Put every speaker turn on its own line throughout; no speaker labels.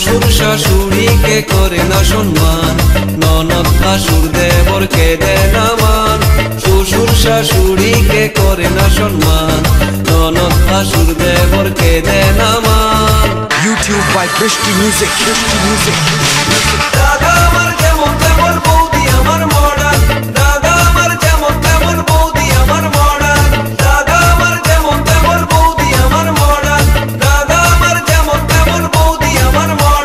শ্বশুর শাশুড়িকে করে না সম্মান, ননদ ভাসুর দেবরকে দেয় না মান। শ্বশুর শাশুড়িকে করে না সম্মান, ননদ ভাসুর দেবরকে দেয় না মান।
YouTube by Christy Music, Christy Music.
দাদা আমার যেমন তেমন বৌদি আমার মডার্ন, দাদা আমার যেমন তেমন বৌদি আমার মডার্ন, দাদা আমার যেমন তেমন বৌদি আমার মডার্ন, দাদা আমার যেমন তেমন বৌদি আমার মডার্ন।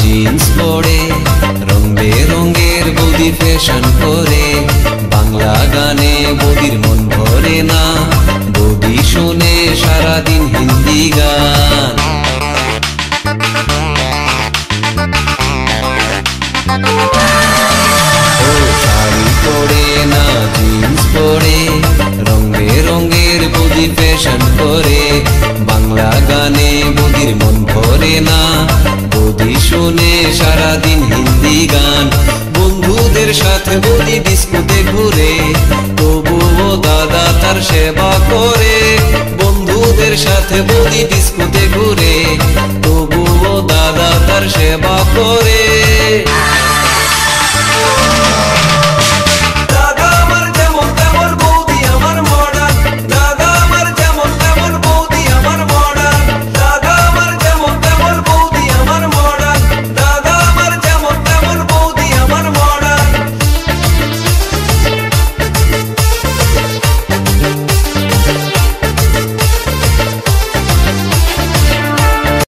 জিন্স পরে রং বেরঙের বৌদি ফ্যাশন করে, বাংলা গানে বৌদির মন ভরে না, বৌদি শোনে সারাদিন হিন্দি গান। ও শাড়ি পরে না জিন্স পরে, রং বেরঙের বৌদি ফ্যাশন করে, বাংলা গানে বৌদির মন ভরে না, বৌদি শোনে সারাদিন হিন্দি গান। বন্ধুদের সাথে বৌদি ডিস্কোতে ঘুরে, তবুও দাদা তার সেবা করে। বন্ধুদের সাথে বৌদি ডিস্কোতে ঘুরে, তবুও দাদা তার সেবা করে।